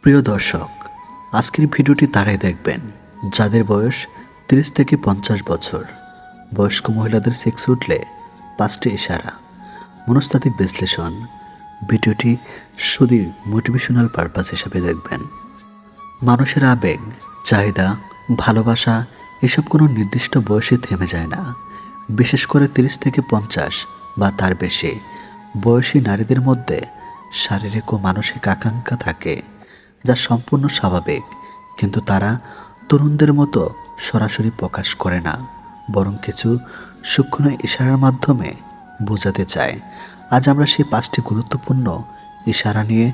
প্রিয় দর্শক, আজকের ভিডিওটি তারাই দেখবেন যাদের বয়স 30 থেকে 50 বছর। বয়স্ক মহিলাদের সেক্স উঠলে 5টি ইশারা, মনস্তাত্ত্বিক বিশ্লেষণ। ভিডিওটি শুধু মোটিভেশনাল পারপাস হিসাবে দেখবেন। মানুষের আবেগ, চাহিদা, ভালোবাসা এসব কোনো নির্দিষ্ট বয়সে থেমে যায় না। বিশেষ করে 30 থেকে 50 বা তার বেশি বয়সী নারীদের মধ্যে শারীরিক ও মানসিক আকাঙ্ক্ষা থাকে, যা সম্পূর্ণ স্বাভাবিক। কিন্তু তারা তরুণদের মতো সরাসরি প্রকাশ করে না, বরং কিছু সূক্ষ্ম ইশারার মাধ্যমে বোঝাতে চায়। আজ আমরা সেই 5টি গুরুত্বপূর্ণ ইশারা নিয়ে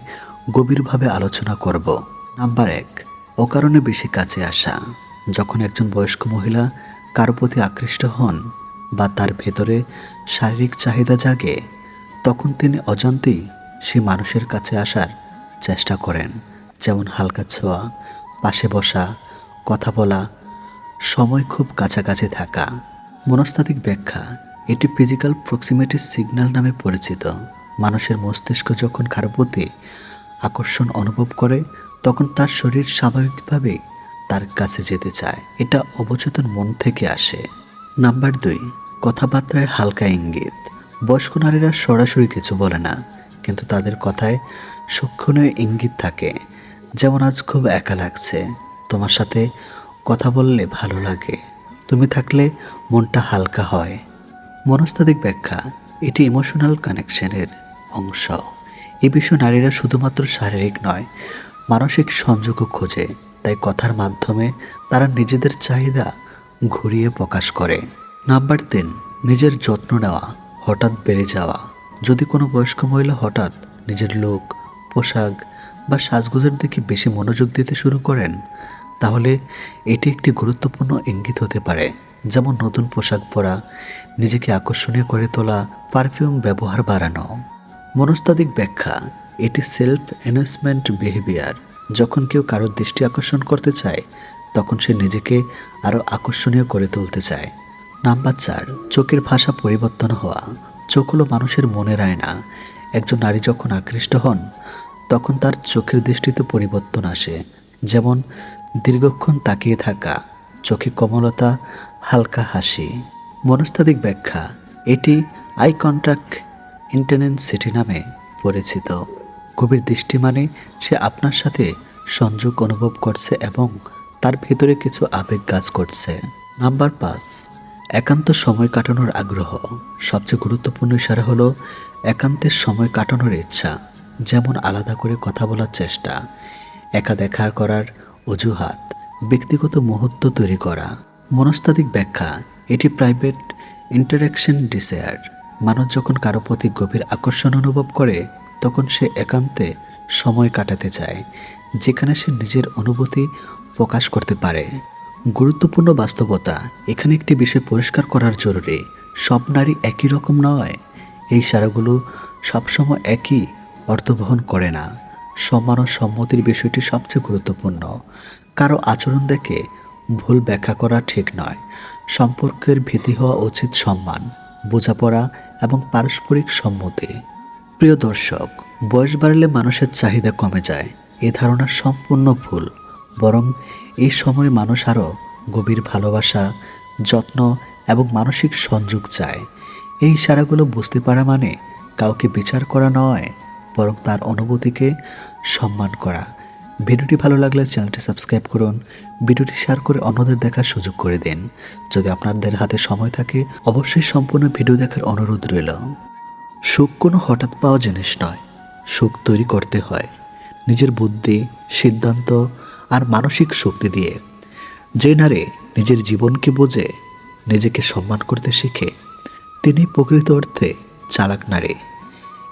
গভীরভাবে আলোচনা করব। নাম্বার 1, অকারণে বেশি কাছে আসা। যখন একজন বয়স্ক মহিলা কারো প্রতি আকৃষ্ট হন বা তার ভেতরে শারীরিক চাহিদা জাগে, তখন তিনি অজান্তেই সে মানুষের কাছে আসার চেষ্টা করেন। যেমন হালকা ছোঁয়া, পাশে বসা, কথা বলা, সময় খুব কাছাকাছি থাকা। মনস্তাত্ত্বিক ব্যাখ্যা, এটি ফিজিক্যাল প্রক্সিমিটি সিগন্যাল নামে পরিচিত। মানুষের মস্তিষ্ক যখন কারো প্রতি আকর্ষণ অনুভব করে, তখন তার শরীর স্বাভাবিকভাবেই তার কাছে যেতে চায়। এটা অবচেতন মন থেকে আসে। নাম্বার 2, কথাবার্তায় হালকা ইঙ্গিত। বয়স্ক নারীরা সরাসরি কিছু বলে না, কিন্তু তাদের কথায় সূক্ষ্ম ইঙ্গিত থাকে। যেমন, আজ খুব একা লাগছে, তোমার সাথে কথা বললে ভালো লাগে, তুমি থাকলে মনটা হালকা হয়। মনস্তাত্ত্বিক ব্যাখ্যা, এটি ইমোশনাল কানেকশনের অংশ। এ বিষয়ে নারীরা শুধুমাত্র শারীরিক নয়, মানসিক সংযোগও খোঁজে। তাই কথার মাধ্যমে তারা নিজেদের চাহিদা ঘুরিয়ে প্রকাশ করে। নাম্বার 3, নিজের যত্ন নেওয়া, হঠাৎ বেড়ে যাওয়া। যদি কোনো বয়স্ক মহিলা হঠাৎ নিজের লুক, পোশাক বা সাজগোজের দিকে বেশি মনোযোগ দিতে শুরু করেন, তাহলে এটি একটি গুরুত্বপূর্ণ ইঙ্গিত হতে পারে। যেমন নতুন পোশাক পরা, নিজেকে আকর্ষণীয় করে তোলা, পারফিউম ব্যবহার বাড়ানো। মনস্তাত্ত্বিক ব্যাখ্যা, এটি সেলফ এনহ্যান্সমেন্ট বিহেভিয়ার। যখন কেউ কারোর দৃষ্টি আকর্ষণ করতে চায়, তখন সে নিজেকে আরও আকর্ষণীয় করে তুলতে চায়। নাম্বার 4, চোখের ভাষা পরিবর্তন হওয়া। চোখ হলো মানুষের মনের আয়না। একজন নারী যখন আকৃষ্ট হন, তখন তার চোখের দৃষ্টিতে পরিবর্তন আসে। যেমন দীর্ঘক্ষণ তাকিয়ে থাকা, চোখে কোমলতা, হালকা হাসি। মনস্তাত্ত্বিক ব্যাখ্যা, এটি আই কন্ট্যাক্ট ইন্টেন্সিটি নামে পরিচিত। গভীর দৃষ্টি মানে সে আপনার সাথে সংযোগ অনুভব করছে এবং তার ভেতরে কিছু আবেগ কাজ করছে। নাম্বার 5, একান্ত সময় কাটানোর আগ্রহ। সবচেয়ে গুরুত্বপূর্ণ ইশারা হলো একান্তের সময় কাটানোর ইচ্ছা। যেমন আলাদা করে কথা বলার চেষ্টা, একা দেখা করার অজুহাত, ব্যক্তিগত মুহূর্ত তৈরি করা। মনস্তাত্ত্বিক ব্যাখ্যা, এটি প্রাইভেট ইন্টারাকশন ডিজায়ার। মানুষ যখন কারো প্রতি গভীর আকর্ষণ অনুভব করে, তখন সে একান্তে সময় কাটাতে চায়, যেখানে সে নিজের অনুভূতি প্রকাশ করতে পারে। গুরুত্বপূর্ণ বাস্তবতা, এখানে একটি বিষয় পরিষ্কার করার জরুরি। সব নারী একই রকম নয়। এই ইশারাগুলো সবসময় একই অর্থ বহন করে না। সম্মান ও সম্মতির বিষয়টি সবচেয়ে গুরুত্বপূর্ণ। কারো আচরণ দেখে ভুল ব্যাখ্যা করা ঠিক নয়। সম্পর্কের ভিত্তি হওয়া উচিত সম্মান, বোঝাপড়া এবং পারস্পরিক সম্মতি। প্রিয় দর্শক, বয়স বাড়লে মানুষের চাহিদা কমে যায়, এ ধারণা সম্পূর্ণ ভুল। বরং এই সময় মানুষ আরও গভীর ভালোবাসা, যত্ন এবং মানসিক সংযোগ চায়। এই ইশারাগুলো বুঝতে পারা মানে কাউকে বিচার করা নয়, বরং তার অনুভূতিকে সম্মান করা। ভিডিওটি ভালো লাগলে চ্যানেলটি সাবস্ক্রাইব করুন, ভিডিওটি শেয়ার করে অন্যদের দেখার সুযোগ করে দিন। যদি আপনাদের হাতে সময় থাকে, অবশ্যই সম্পূর্ণ ভিডিও দেখার অনুরোধ রইল। সুখ কোনো হঠাৎ পাওয়া জিনিস নয়, সুখ তৈরি করতে হয় নিজের বুদ্ধি, সিদ্ধান্ত আর মানসিক শক্তি দিয়ে। যে নারী নিজের জীবনকে বোঝে, নিজেকে সম্মান করতে শিখে, তিনি প্রকৃত অর্থে চালাক নারী।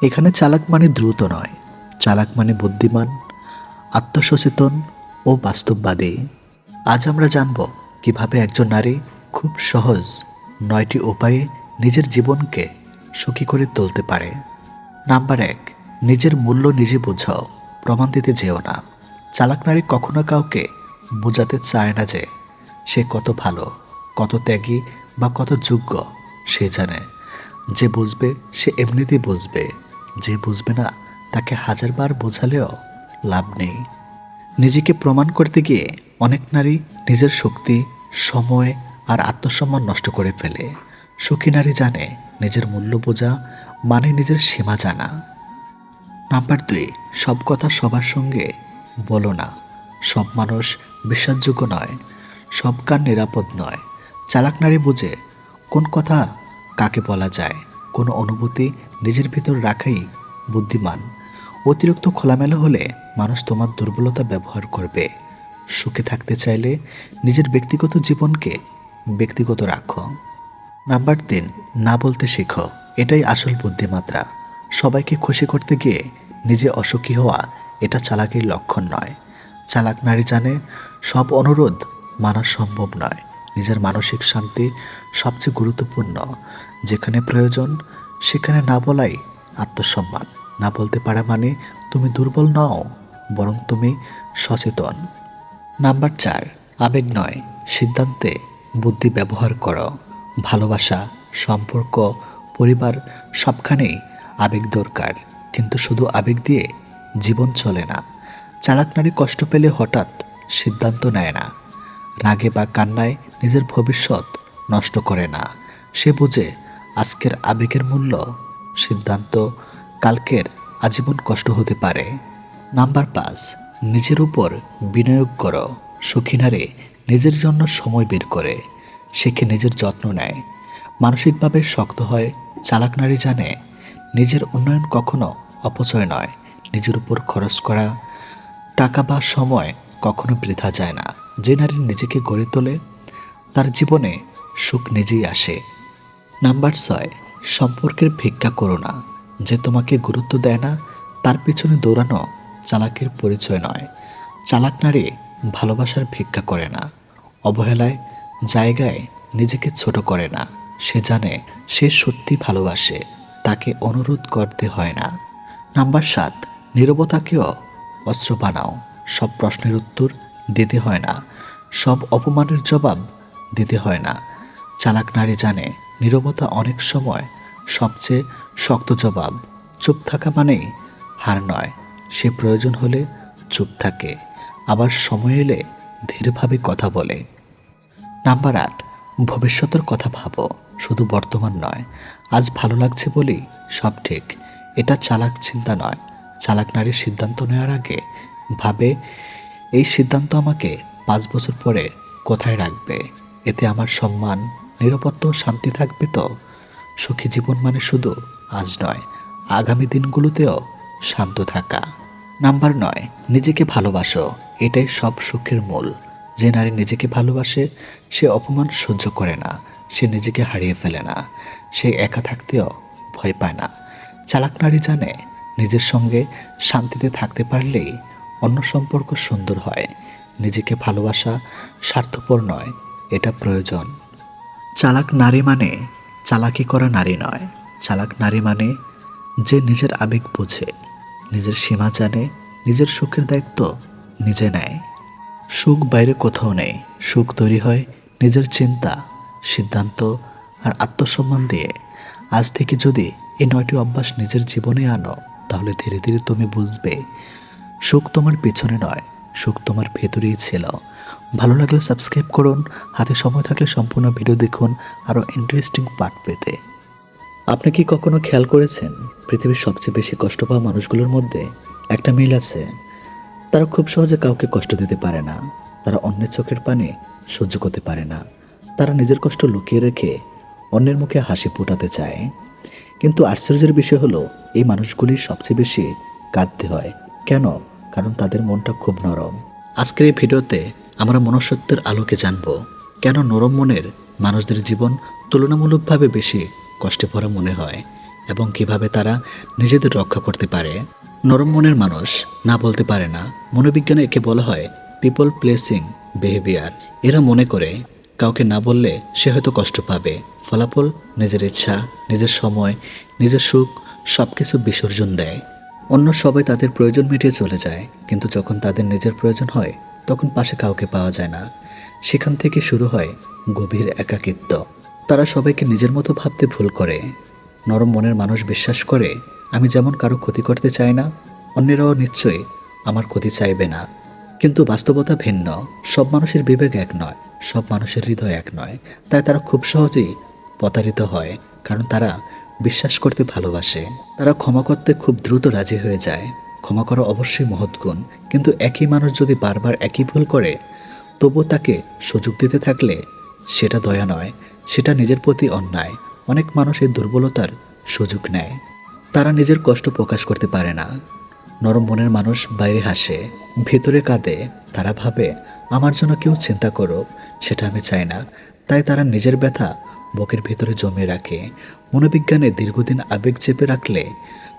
এখানে চালাক মানে দ্রুত নয়, চালাক মানে বুদ্ধিমান, আত্মসচেতন ও বাস্তববাদী। আজ আমরা জানব কিভাবে একজন নারী খুব সহজ 9টি উপায়ে নিজের জীবনকে সুখী করে তুলতে পারে। নাম্বার 1, নিজের মূল্য নিজে বোঝাও, প্রমাণ দিতে যেও না। চালাক নারী কখনো কাউকে বোঝাতে চায় না যে সে কত ভালো, কত ত্যাগী বা কত যোগ্য। সে জানে, যে বুঝবে সে এমনিতেই বুঝবে, যে বুঝবে না তাকে 1000বার বোঝালেও লাভ নেই। নিজেকে প্রমাণ করতে গিয়ে অনেক নারী নিজের শক্তি, সময় আর আত্মসম্মান নষ্ট করে ফেলে। সুখী নারী জানে নিজের মূল্য বোঝা মানে নিজের সীমা জানা। নাম্বার 2, সব কথা সবার সঙ্গে বলো না। সব মানুষ বিশ্বাসযোগ্য নয়, সব কান নিরাপদ নয়। চালাক নারী বুঝে কোন কথা কাকে বলা যায়, কোনো অনুভূতি নিজের ভিতর রাখাই বুদ্ধিমান। অতিরিক্ত খোলামেলা হলে মানুষ তোমার দুর্বলতা ব্যবহার করবে। সুখে থাকতে চাইলে নিজের ব্যক্তিগত জীবনকে ব্যক্তিগত রাখো। নাম্বার 3, না বলতে শেখো। এটাই আসল বুদ্ধিমাত্রা। সবাইকে খুশি করতে গিয়ে নিজে অসুখী হওয়া এটা চালাকির লক্ষণ নয়। চালাক নারী জানে সব অনুরোধ মানা সম্ভব নয়। নিজের মানসিক শান্তি সবচেয়ে গুরুত্বপূর্ণ। যেখানে প্রয়োজন সেখানে না বলাই আত্মসম্মান। না বলতে পারা মানে তুমি দুর্বল নও, বরং তুমি সচেতন। নাম্বার 4, আবেগ নয়, সিদ্ধান্তে বুদ্ধি ব্যবহার করো। ভালোবাসা, সম্পর্ক, পরিবার সবখানেই আবেগ দরকার, কিন্তু শুধু আবেগ দিয়ে জীবন চলে না। চালাক নারী কষ্ট পেলে হঠাৎ সিদ্ধান্ত নেয় না। রাগে বা কান্নায় নিজের ভবিষ্যৎ নষ্ট করে না। সে বোঝে আজকের আবেগের মূল্য, সিদ্ধান্ত কালকের আজীবন কষ্ট হতে পারে। নাম্বার 5, নিজের উপর বিনিয়োগ করো। সুখী নারী নিজের জন্য সময় বের করে, শেখে নিজের যত্ন নেয়, মানসিকভাবে শক্ত হয়। চালাক নারী জানে নিজের উন্নয়ন কখনো অপচয় নয়। নিজের উপর খরচ করা টাকা বা সময় কখনো বৃথা যায় না। যে নারী নিজেকে গড়ে তোলে তার জীবনে সুখ নিজেই আসে। নাম্বার 6, সম্পর্কের ভিক্ষা করো না। যে তোমাকে গুরুত্ব দেয় না তার পিছনে দৌড়ানো চালাকের পরিচয় নয়। চালাক নারী ভালোবাসার ভিক্ষা করে না, অবহেলায় জায়গায় নিজেকে ছোট করে না। সে জানে সে সত্যি ভালোবাসে, তাকে অনুরোধ করতে হয় না। নাম্বার 7, নীরবতাকেও অস্ত্র বানাও। সব প্রশ্নের উত্তর দিতে হয় না, সব অপমানের জবাব দিতে হয় না। চালাক নারী জানে নীরবতা অনেক সময় সবচেয়ে শক্ত জবাব। চুপ থাকা মানেই হার নয়। সে প্রয়োজন হলে চুপ থাকে, আবার সময় এলে ধীরভাবে কথা বলে। নাম্বার 8, ভবিষ্যতের কথা ভাবো, শুধু বর্তমান নয়। আজ ভালো লাগছে বলেই সব ঠিক, এটা চালাক চিন্তা নয়। চালাক নারীর সিদ্ধান্ত নেওয়ার আগে ভাবে এই সিদ্ধান্ত আমাকে 5 বছর পরে কোথায় রাখবে, এতে আমার সম্মান, নিরাপত্তা ও শান্তি থাকবে তো। সুখী জীবন মানে শুধু আজ নয়, আগামী দিনগুলোতেও শান্ত থাকা। নাম্বার 9, নিজেকে ভালোবাসো। এটাই সব সুখের মূল। যে নারী নিজেকে ভালোবাসে সে অপমান সহ্য করে না, সে নিজেকে হারিয়ে ফেলে না, সে একা থাকতেও ভয় পায় না। চালাক নারী জানে নিজের সঙ্গে শান্তিতে থাকতে পারলেই অন্য সম্পর্ক সুন্দর হয়। নিজেকে ভালোবাসা স্বার্থপর নয়, এটা প্রয়োজন। চালাক নারী মানে চালাকি করা নারী নয়। চালাক নারী মানে যে নিজের আবেগ বোঝে, নিজের সীমা জানে, নিজের সুখের দায়িত্ব নিজে নেয়। সুখ বাইরে কোথাও নেই, সুখ তৈরি হয় নিজের চিন্তা, সিদ্ধান্ত আর আত্মসম্মান দিয়ে। আজ থেকে যদি এই 9টি অভ্যাস নিজের জীবনে আনো তাহলে ধীরে ধীরে তুমি বুঝবে সুখ তোমার পেছনে নয়, সুখ তোমার ভেতরেই ছিল। ভালো লাগলে সাবস্ক্রাইব করুন, হাতে সময় থাকলে সম্পূর্ণ ভিডিও দেখুন আরও ইন্টারেস্টিং পার্ট পেতে। আপনি কি কখনো খেয়াল করেছেন পৃথিবীর সবচেয়ে বেশি কষ্ট পাওয়া মানুষগুলোর মধ্যে একটা মিল আছে? তারা খুব সহজে কাউকে কষ্ট দিতে পারে না, তারা অন্যের চোখের পানি সহ্য করতে পারে না, তারা নিজের কষ্ট লুকিয়ে রেখে অন্যের মুখে হাসি ফোটাতে চায়। কিন্তু আশ্চর্যের বিষয় হলো এই মানুষগুলি সবচেয়ে বেশি কাঁদতে হয়। কেন? কারণ তাদের মনটা খুব নরম। আজকের এই ভিডিওতে আমরা মনুষ্যত্বের আলোকে জানব কেন নরম মনের মানুষদের জীবন তুলনামূলকভাবে বেশি কষ্টে ভরা মনে হয় এবং কিভাবে তারা নিজেদের রক্ষা করতে পারে। নরম মনের মানুষ না বলতে পারে না। মনোবিজ্ঞানে একে বলা হয় পিপল প্লেসিং বিহেভিয়ার। এরা মনে করে কাউকে না বললে সে হয়তো কষ্ট পাবে। ফলাফল নিজের ইচ্ছা, নিজের সময়, নিজের সুখ সব কিছু বিসর্জন দেয়। অন্য সবাই তাদের প্রয়োজন মিটিয়ে চলে যায়, কিন্তু যখন তাদের নিজের প্রয়োজন হয় তখন পাশে কাউকে পাওয়া যায় না। সেখান থেকে শুরু হয় গভীর একাকিত্ব। তারা সবাইকে নিজের মতো ভাবতে ভুল করে। নরম মনের মানুষ বিশ্বাস করে আমি যেমন কারো ক্ষতি করতে চাই না, অন্যেরাও নিশ্চয়ই আমার ক্ষতি চাইবে না। কিন্তু বাস্তবতা ভিন্ন। সব মানুষের বিবেক এক নয়, সব মানুষের হৃদয় এক নয়। তাই তারা খুব সহজেই প্রতারিত হয়, কারণ তারা বিশ্বাস করতে ভালোবাসে। তারা ক্ষমা করতে খুব দ্রুত রাজি হয়ে যায়। ক্ষমা করা অবশ্যই মহৎ গুণ, কিন্তু একই মানুষ যদি বারবার একই ভুল করে তবুও তাকে সুযোগ দিতে থাকলে সেটা দয়া নয়, সেটা নিজের প্রতি অন্যায়। অনেক মানুষ এই দুর্বলতার সুযোগ নেয়। তারা নিজের কষ্ট প্রকাশ করতে পারে না। নরম মনের মানুষ বাইরে হাসে, ভেতরে কাঁদে। তারা ভাবে আমার জন্য কেউ চিন্তা করুক, সেটা আমি চাই না। তাই তারা নিজের ব্যথা বুকের ভেতরে জমিয়ে রাখে। মনোবিজ্ঞানে দীর্ঘদিন আবেগ চেপে রাখলে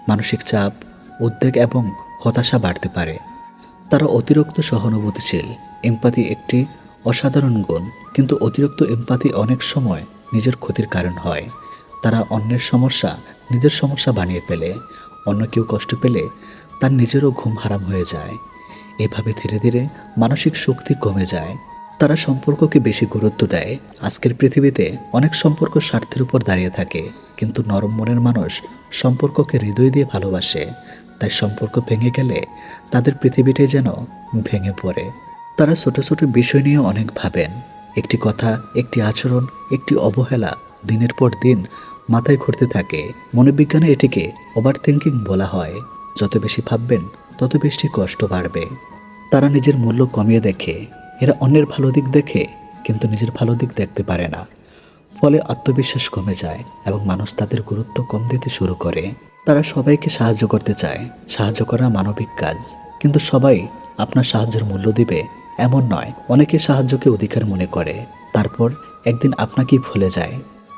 মানসিক চাপ, উদ্বেগ এবং হতাশা বাড়তে পারে। তারা অতিরিক্ত সহানুভূতিশীল। এমপ্যাথি একটি অসাধারণ গুণ, কিন্তু অতিরিক্ত এমপ্যাথি অনেক সময় নিজের ক্ষতির কারণ হয়। তারা অন্যের সমস্যা নিজের সমস্যা বানিয়ে ফেলে। অন্য কেউ কষ্ট পেলে তার নিজেরও ঘুম হারাম হয়ে যায়। এভাবে ধীরে ধীরে মানসিক শক্তি কমে যায়। তারা সম্পর্ককে বেশি গুরুত্ব দেয়। আজকের পৃথিবীতে অনেক সম্পর্ক স্বার্থের উপর দাঁড়িয়ে থাকে, কিন্তু নরম মনের মানুষ সম্পর্ককে হৃদয় দিয়ে ভালোবাসে। তাই সম্পর্ক ভেঙে গেলে তাদের পৃথিবীটাই যেন ভেঙে পড়ে। তারা ছোট ছোট বিষয় নিয়ে অনেক ভাবেন। একটি কথা, একটি আচরণ, একটি অবহেলা দিনের পর দিন মাথায় ঘুরতে থাকে। মনোবিজ্ঞানে এটিকে ওভার থিঙ্কিং বলা হয়। যত বেশি ভাববেন তত বেশি কষ্ট বাড়বে। তারা নিজের মূল্য কমিয়ে দেখে। এরা অন্যের ভালো দিক দেখে, কিন্তু নিজের ভালো দিক দেখতে পারে না। ফলে আত্মবিশ্বাস কমে যায় এবং মানুষ তাদের গুরুত্ব কম দিতে শুরু করে। তারা সবাইকে সাহায্য করতে চায়। সাহায্য করা মানবিক কাজ, কিন্তু সবাই আপনার সাহায্যের মূল্য দিবে এমন নয়। অনেকে সাহায্যকে অধিকার মনে করে, তারপর একদিন আপনাকেই ভুলে যায়।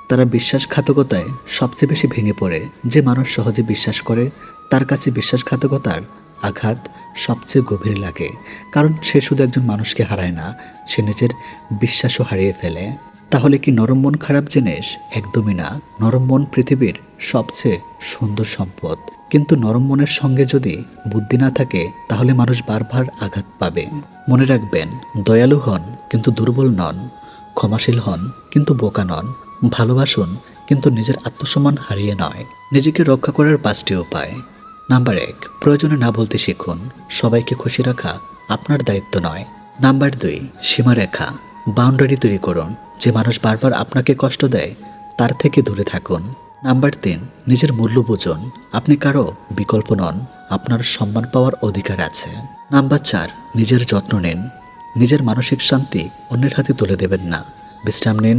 তারা বিশ্বাসঘাতকতায় সবচেয়ে বেশি ভেঙে পড়ে। যে মানুষ সহজে বিশ্বাস করে তার কাছে বিশ্বাসঘাতকতার আঘাত সবচেয়ে গভীর লাগে, কারণ সে শুধু একজন মানুষকে হারায় না, সে নিজের বিশ্বাসও হারিয়ে ফেলে। তাহলে কি নরম মন খারাপ জিনিস? একদমই না। নরম মন পৃথিবীর সবচেয়ে সুন্দর সম্পদ, কিন্তু নরম মনের সঙ্গে যদি বুদ্ধি না থাকে তাহলে মানুষ বারবার আঘাত পাবে। মনে রাখবেন, দয়ালু হন কিন্তু দুর্বল নন, ক্ষমাশীল হন কিন্তু বোকা নন, ভালোবাসুন কিন্তু নিজের আত্মসম্মান হারিয়ে নয়। নিজেকে রক্ষা করার 5টি উপায়। নাম্বার 1, প্রয়োজনে না বলতে শিখুন। সবাইকে খুশি রাখা আপনার দায়িত্ব নয়। নাম্বার 2, সীমারেখা, বাউন্ডারি তৈরি করুন। যে মানুষ বারবার আপনাকে কষ্ট দেয় তার থেকে দূরে থাকুন। নাম্বার 3, নিজের মূল্য বুঝুন। আপনি কারো বিকল্প নন, আপনার সম্মান পাওয়ার অধিকার আছে। নাম্বার 4, নিজের যত্ন নিন। নিজের মানসিক শান্তি অন্যের হাতে তুলে দেবেন না। বিশ্রাম নিন,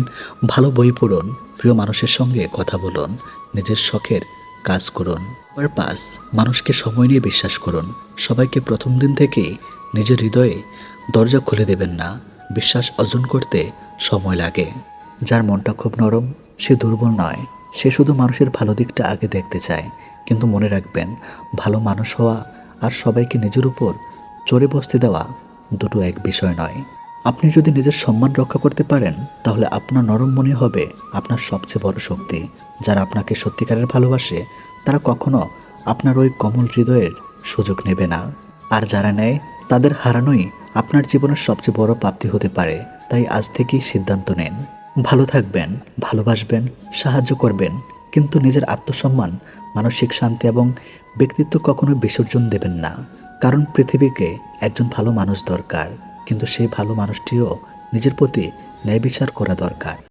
ভালো বই পড়ুন, প্রিয় মানুষের সঙ্গে কথা বলুন, নিজের শখের কাজ করুন। নাম্বার 5, মানুষকে সময় নিয়ে বিশ্বাস করুন। সবাইকে প্রথম দিন থেকেই নিজের হৃদয়ে দরজা খুলে দেবেন না। বিশ্বাস অর্জন করতে সময় লাগে। যার মনটা খুব নরম সে দুর্বল নয়, সে শুধু মানুষের ভালো দিকটা আগে দেখতে চায়। কিন্তু মনে রাখবেন, ভালো মানুষ হওয়া আর সবাইকে নিজের উপর চড়ে বসতে দেওয়া দুটো এক বিষয় নয়। আপনি যদি নিজের সম্মান রক্ষা করতে পারেন তাহলে আপনার নরম মনে হবে আপনার সবচেয়ে বড় শক্তি। যারা আপনাকে সত্যিকারের ভালোবাসে তারা কখনো আপনার ওই কোমল হৃদয়ের সুযোগ নেবে না। আর যারা নেয় তাদের হারানোই আপনার জীবনের সবচেয়ে বড় প্রাপ্তি হতে পারে। তাই আজ থেকেই সিদ্ধান্ত নেন, ভালো থাকবেন, ভালোবাসবেন, সাহায্য করবেন, কিন্তু নিজের আত্মসম্মান, মানসিক শান্তি এবং ব্যক্তিত্ব কখনো বিসর্জন দেবেন না। কারণ পৃথিবীকে একজন ভালো মানুষ দরকার, কিন্তু সেই ভালো মানুষটিও নিজের প্রতি ন্যায় বিচার করা দরকার।